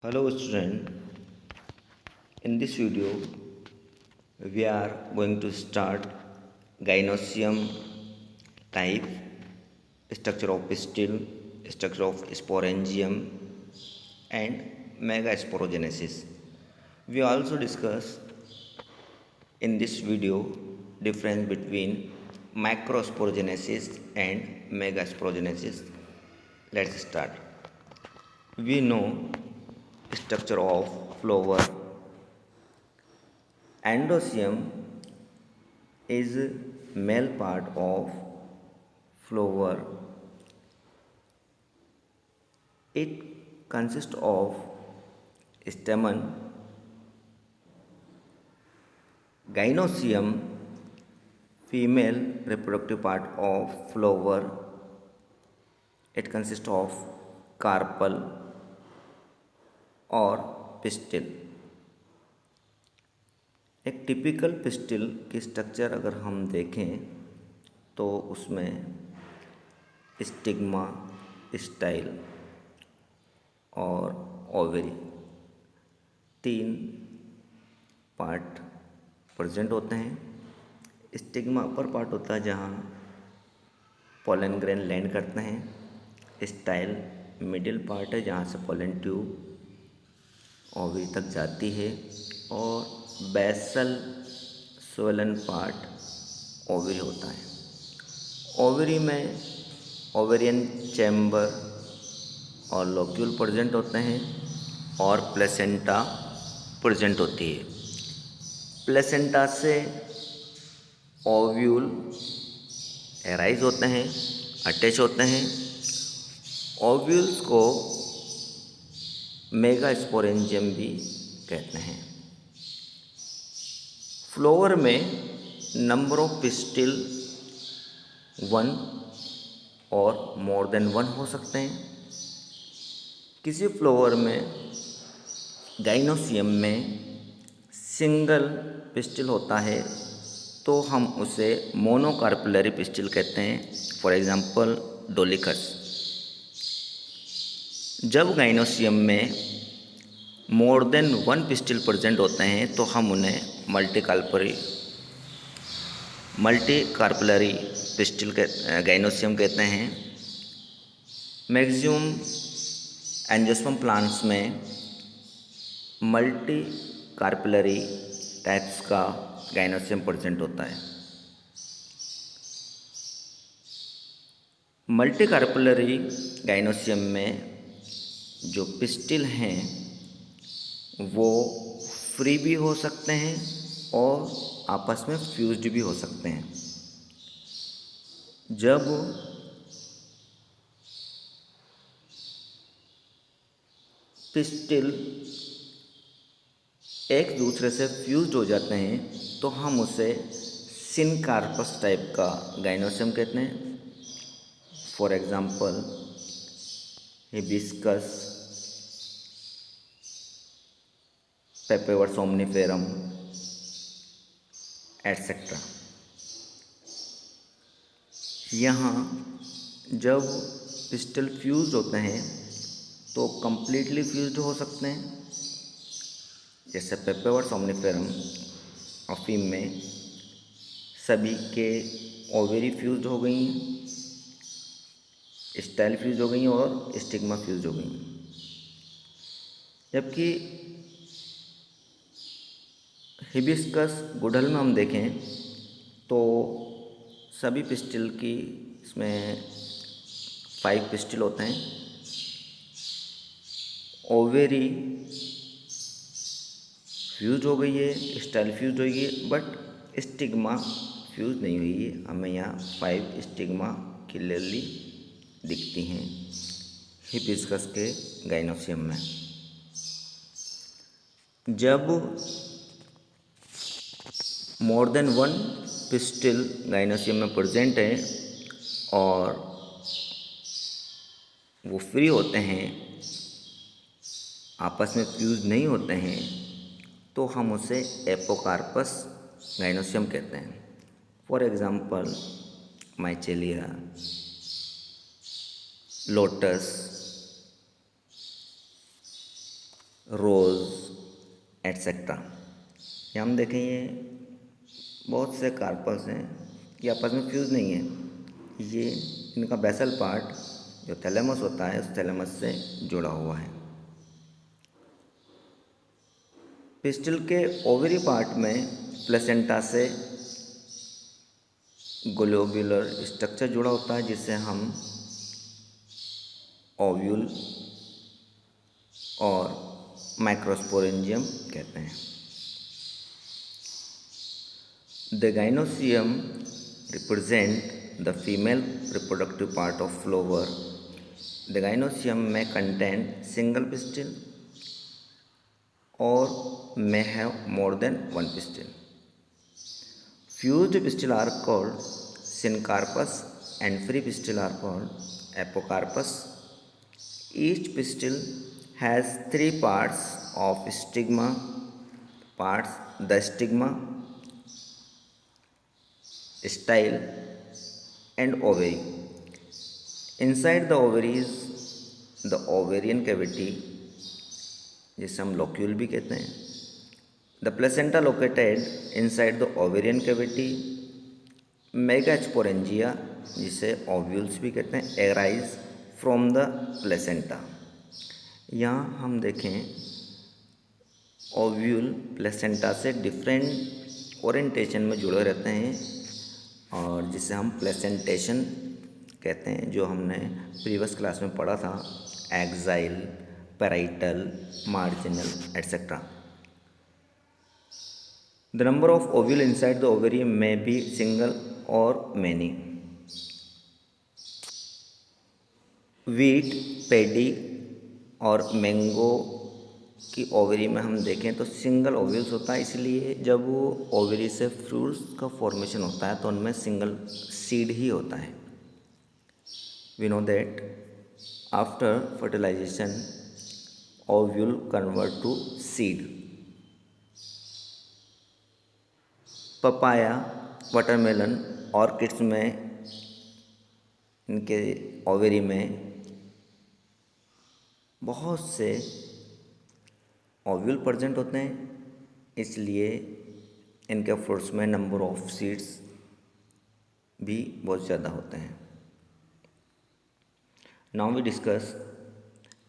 Hello student, in this video we are going to start gynosium type, structure of pistil, structure of sporangium and megasporogenesis. We also discuss in this video difference between macrosporogenesis and megasporogenesis. Let's start. We know structure of flower. Androcium is male part of flower. It consists of stamen, gynosium, female reproductive part of flower. It consists of carpel और pistil. एक typical pistil की structure अगर हम देखें तो उसमें stigma, style और ovary तीन पार्ट प्रेजेंट होते हैं. स्टिग्मा अपर पार्ट होता है जहाँ पोलन ग्रेन लैंड करते हैं. स्टाइल मिडिल पार्ट है जहाँ से पोलन ट्यूब ओवरी तक जाती है. और बेसल स्वेलन पार्ट ओवरी होता है. ओवरी में ओवेरियन चैम्बर और लोक्यूल प्रेजेंट होते हैं और प्लेसेंटा प्रेजेंट होती है. प्लेसेंटा से ओव्यूल एराइज होते हैं, अटैच होते हैं. ओव्यूल्स को मेगास्पोरेंजियम भी कहते हैं. फ्लावर में नंबर ऑफ पिस्टिल 1 और मोर देन 1 हो सकते हैं. किसी फ्लावर में गाइनोसियम में सिंगल पिस्टिल होता है तो हम उसे मोनोकार्पुलरी पिस्टिल कहते हैं. For example Dolichos. जब गाइनोसियम में मोर देन 1 पिस्टिल प्रेजेंट होते हैं तो हम उन्हें मल्टीकार्पुलरी पिस्टिल गाइनोसियम कहते हैं. मैक्सिमम एंजियोस्पर्म प्लांट्स में मल्टीकार्पुलरी टाइप्स का गाइनोसियम प्रेजेंट होता है. मल्टीकार्पुलरी गाइनोसियम में जो पिस्टिल हैं वो फ्री भी हो सकते हैं और आपस में फ्यूज्ड भी हो सकते हैं. जब पिस्टिल एक दूसरे से फ्यूज्ड हो जाते हैं तो हम उसे सिनकार्पस टाइप का गाइनोसियम कहते हैं. For example hibiscus, पेपेवर सोमनिफेरम etcetera. यहाँ जब पिस्टिल फ्यूज होते हैं तो कम्प्लीटली फ्यूज्ड हो सकते हैं. जैसे पेपेवर सोमनिफेरम अफीम में सभी के ओवेरी फ्यूज्ड हो गई हैं, स्टाइल फ्यूज हो गई और स्टिग्मा फ्यूज हो गई. जबकि हिबिस्कस गुड़हल में हम देखें तो सभी पिस्टिल की इसमें 5 पिस्टिल होते हैं. ओवेरी फ्यूज हो गई है, स्टाइल फ्यूज हो गई है, बट स्टिग्मा फ्यूज नहीं हुई है. हमें यहाँ 5 स्टिग्मा क्लियरली दिखती हैं हिबिस्कस के गाइनोसियम में. जब मोर देन 1 पिस्टिल गाइनोसियम में प्रेजेंट है और वो फ्री होते हैं, आपस में फ्यूज नहीं होते हैं, तो हम उसे एपोकार्पस गाइनोसियम कहते हैं. For example Michelia, lotus, rose etcetera. यहाँ हम देखें ये बहुत से कार्पस हैं, ये आपस में फ्यूज़ नहीं है। ये इनका बेसल पार्ट जो थैलेमस होता है उस थैलेमस से जुड़ा हुआ है। पिस्टल के ओवरी पार्ट में प्लेसेंटा से ग्लोब्यूलर स्ट्रक्चर जुड़ा होता है जिसे हम ओव्यूल और माइक्रोस्पोरेंजियम कहते हैं। The gynoecium represent the female reproductive part of flower. The gynoecium में contain single pistil or may have more than one pistil. Fused pistil are called syncarpus and free pistil are called apocarpus. Each pistil has three parts of stigma parts: the stigma, style and ovary. Inside the ovaries, the ovarian cavity जिसे हम locule भी कहते हैं। The placenta located inside the ovarian cavity. Megasporangia जिसे ovules भी कहते हैं arise from the placenta. यहाँ हम देखें ओव्यूल प्लेसेंटा से डिफरेंट ओरिएंटेशन में जुड़े रहते हैं और जिसे हम प्लेसेंटेशन कहते हैं, जो हमने प्रीवियस क्लास में पढ़ा था, axile, parietal, marginal, etc. The number of ovule inside the ovary may be single or many. Wheat, paddy और मैंगो की ओवरी में हम देखें तो सिंगल ओव्यूल्स होता है, इसलिए जब वो ओवरी से फ्रूट्स का फॉर्मेशन होता है तो उनमें सिंगल सीड ही होता है। We know that after fertilization ovule convert to seed. Papaya, watermelon, orchids में इनके ओवरी में बहुत से ओव्यूल प्रेजेंट होते हैं, इसलिए इनके फ्रूट्स में नंबर ऑफ सीड्स भी बहुत ज़्यादा होते हैं। Now we discuss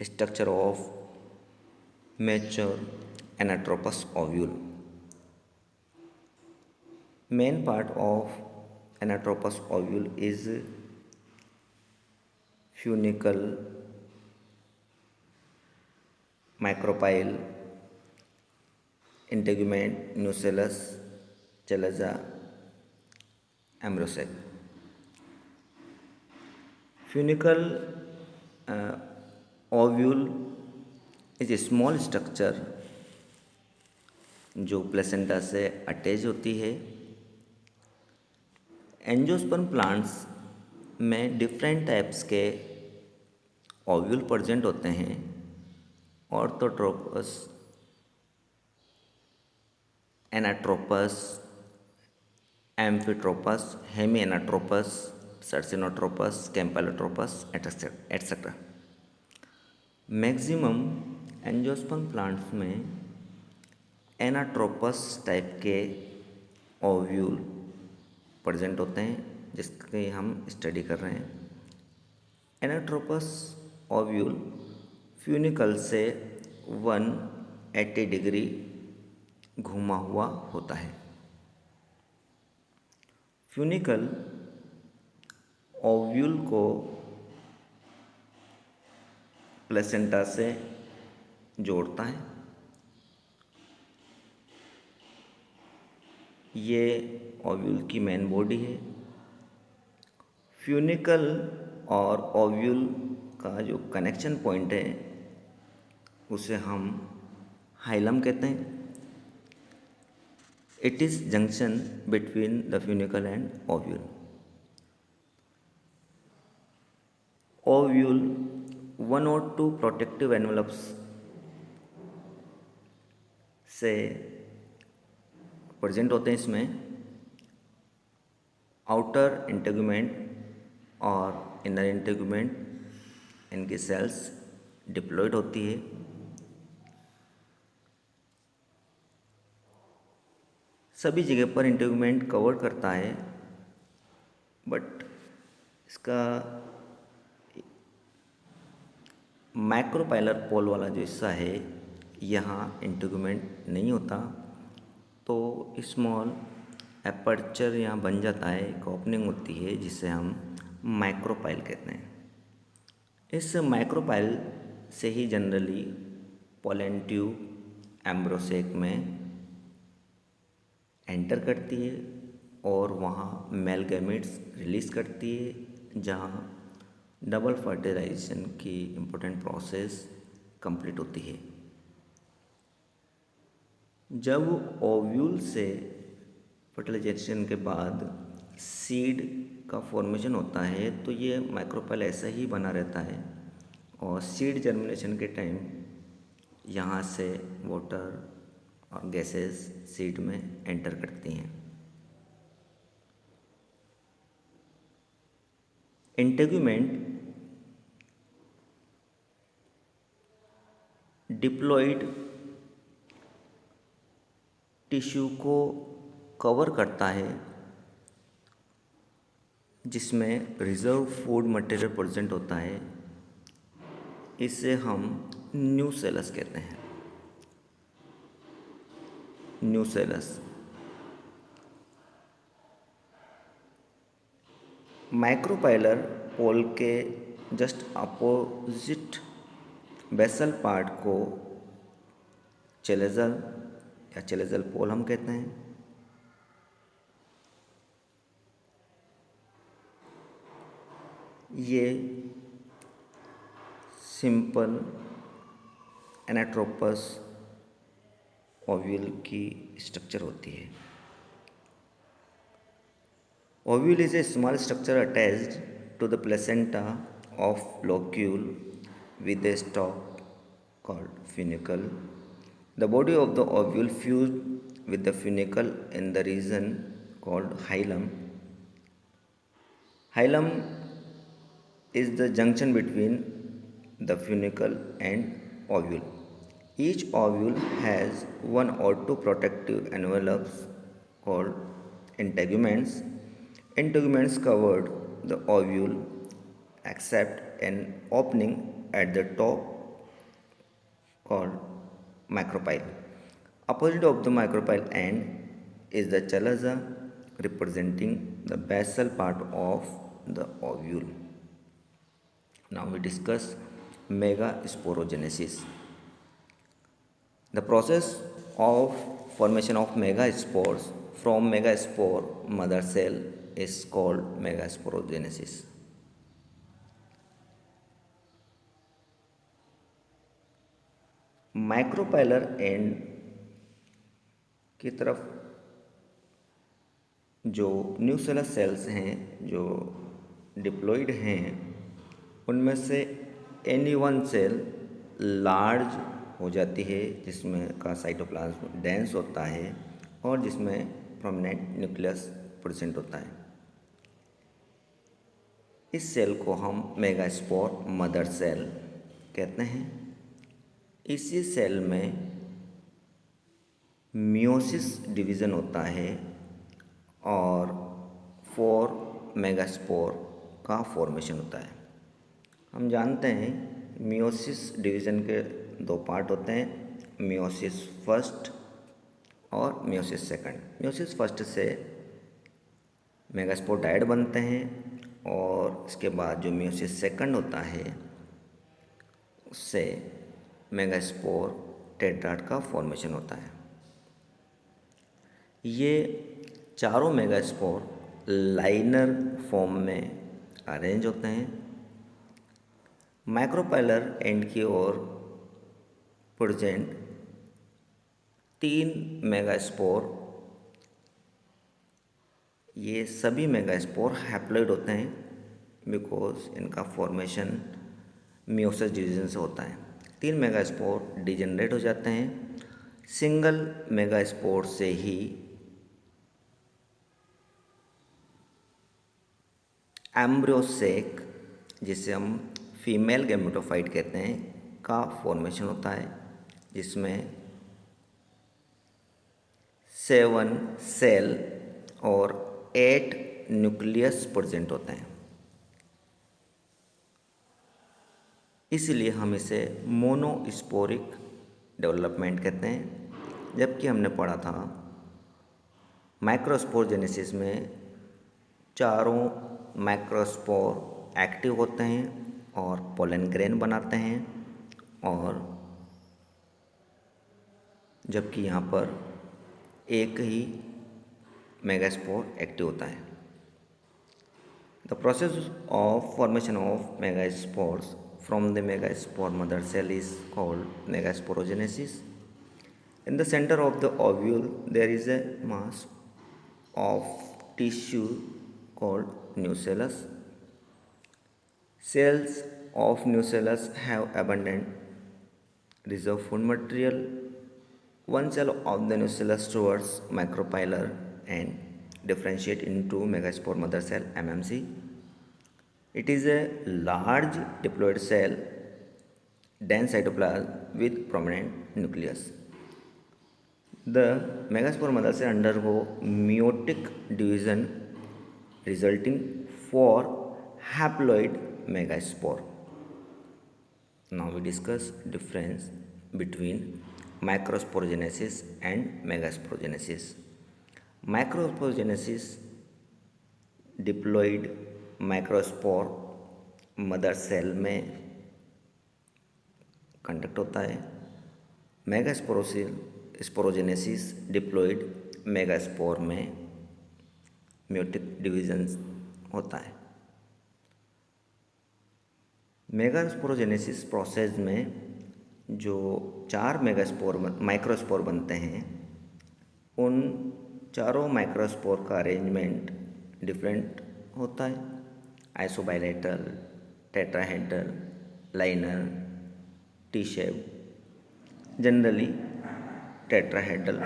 structure of mature anatropous ovule. Main part of anatropous ovule is funicle, micropyle, integument, nucellus, chalaza, ambrosial. Funicle ovule is a small structure जो प्लेसेंटा से attach होती है। Angiosperm plants में डिफरेंट टाइप्स के ovule present होते हैं। Orthotropous, anatropous, amphitropous, hemi anatropous, circinotropous, campylotropous etcetera. Maximum angiosperm plants में anatropous type के ओव्यूल प्रेजेंट होते हैं जिसकी हम स्टडी कर रहे हैं। एनाट्रोपस ओव्यूल फ्यूनिकल से 180 डिग्री घुमा हुआ होता है। फ्यूनिकल ओव्यूल को प्लेसेंटा से जोड़ता है। ये ओव्यूल की मेन बॉडी है। फ्यूनिकल और ओव्यूल का जो कनेक्शन पॉइंट है उसे हम हाइलम कहते हैं। It is junction between the funicle and ovule. Ovule 1 और 2 प्रोटेक्टिव एनवलप्स से प्रेजेंट होते हैं। इसमें आउटर इंटेगुमेंट और इनर इंटेगुमेंट इनकी सेल्स डिप्लॉयड होती है। सभी जगह पर इंटेगुमेंट कवर करता है, बट इसका माइक्रोपाइलर पोल वाला जो हिस्सा है यहाँ इंटेगुमेंट नहीं होता, तो स्मॉल एपर्चर यहाँ बन जाता है, एक ओपनिंग होती है जिसे हम माइक्रोपाइल कहते हैं। इस माइक्रोपाइल से ही जनरली पोलन ट्यूब एम्ब्रोसेक में एंटर करती है और वहाँ मेल गैमेट्स रिलीज करती है, जहाँ डबल फर्टिलाइजेशन की इम्पोर्टेंट प्रोसेस कंप्लीट होती है। जब ओव्यूल से फर्टिलाइजेशन के बाद सीड का फॉर्मेशन होता है, तो ये माइक्रोपाइल ऐसा ही बना रहता है और सीड जर्मिनेशन के टाइम यहाँ से वाटर और गैसेस सीड में एंटर करती हैं। इंटेगुमेंट डिप्लॉइड टिश्यू को कवर करता है जिसमें रिजर्व फूड मटेरियल प्रेजेंट होता है। इसे हम न्यूसेलस कहते हैं। न्यूसेलस माइक्रोपाइलर पोल के जस्ट अपोजिट बेसल पार्ट को चेलेजल या चेलेजल पोल हम कहते हैं। ये सिंपल एनाट्रोपस ओव्यूल की स्ट्रक्चर होती है। Ovule is a small structure attached to the placenta of locule with a stalk called funicle. The body of the ovule fused with the funicle in the region called hilum. Hilum is the junction between the funicle and ovule. Each ovule has one or two protective envelopes called integuments. Integuments covered the ovule except an opening at the top called micropyle. Opposite of the micropyle end is the chalaza representing the basal part of the ovule. Now we discuss megasporogenesis. The process of formation of megaspores from megaspore mother cell is called megasporogenesis. Micropylar and की तरफ जो nucellus sales हैं जो diploid हैं, उनमें से any one cell large हो जाती है जिसमें का साइटोप्लाज्म डेंस होता है और जिसमें प्रोमिनेंट न्यूक्लियस प्रेजेंट होता है। इस सेल को हम मेगास्पोर मदर सेल कहते हैं। इसी सेल में मियोसिस डिवीज़न होता है और 4 मेगास्पोर का फॉर्मेशन होता है। हम जानते हैं मियोसिस डिवीज़न के 2 पार्ट होते हैं, मियोसिस फर्स्ट और मियोसिस सेकंड। मियोसिस फर्स्ट से मेगास्पोर डायड बनते हैं और इसके बाद जो मियोसिस सेकंड होता है उससे मेगास्पोर टेट्राड का फॉर्मेशन होता है। ये चारों मेगास्पोर लाइनर फॉर्म में अरेंज होते हैं। माइक्रोपाइलर एंड की ओर प्रेजेंट 3 मेगास्पोर, ये सभी मेगास्पोर हैप्लॉइड होते हैं बिकॉज इनका फॉर्मेशन मियोसिस डिवीजन से होता है। 3 मेगास्पोर डिजेनरेट हो जाते हैं। सिंगल मेगास्पोर से ही एम्ब्रियोसेक, जिसे हम फीमेल गैमेटोफाइट कहते हैं, का फॉर्मेशन होता है जिसमें 7 सेल और 8 न्यूक्लियस प्रेजेंट होते हैं, इसलिए हम इसे मोनोस्पोरिक डेवलपमेंट कहते हैं। जबकि हमने पढ़ा था माइक्रोस्पोर जेनेसिस में चारों माइक्रोस्पोर एक्टिव होते हैं और पोलन ग्रेन बनाते हैं, और जबकि यहाँ पर एक ही मेगास्पोर एक्टिव होता है। The process of formation of megaspores from the megaspore mother cell is called megasporogenesis. In the center of the ovule there is a mass of tissue called nucellus. Cells of nucellus have abundant reserve food material. One cell of the nucellus towards micropylar and differentiate into megaspore mother cell MMC. It is a large diploid cell, dense cytoplasm with prominent nucleus. The megaspore mother cell undergo meiotic division resulting for haploid megaspore. Now we discuss difference between microsporogenesis and megasporogenesis. Microsporogenesis diploid microspore mother cell में conduct होता है। Megasporogenesis diploid megaspore में meiotic division होता है। Megasporogenesis process में जो 4 microspore बनते हैं, उन चारों माइक्रोस्पोर का अरेंजमेंट डिफरेंट होता है। Isobilateral, tetrahedral, linear, T shape, generally tetrahedral.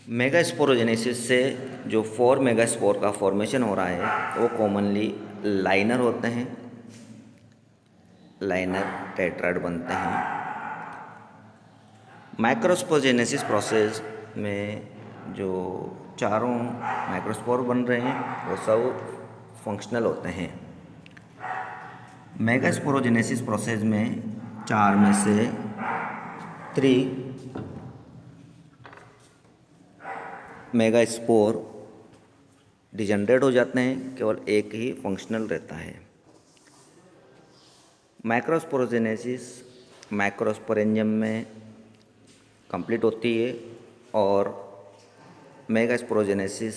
Megasporogenesis से जो 4 मेगास्पोर का फॉर्मेशन हो रहा है वो कॉमनली लाइनर होते हैं, लाइनर टेट्राड बनते हैं। माइक्रोस्पोरोजेनेसिस प्रोसेस में जो चारों माइक्रोस्पोर बन रहे हैं वो सब फंक्शनल होते हैं। मेगास्पोरोजेनेसिस प्रोसेस में 4 में से 3 मेगास्पोर डिजनरेट हो जाते हैं, केवल एक ही फंक्शनल रहता है। माइक्रोस्पोरोजेनेसिस माइक्रोस्पोरेंजियम में कंप्लीट होती है और मेगास्पोरोजेनेसिस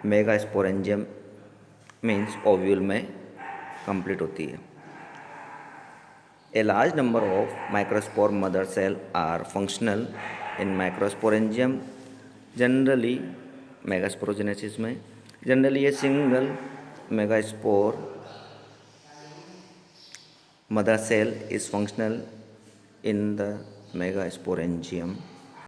मेगास्पोरेंजियम मीन्स ओव्यूल में कंप्लीट होती है। A large number of microspore mother cell are functional in microsporangium, generally megasporogenesis में जनरली ये single megaspore mother cell is functional in the megasporangium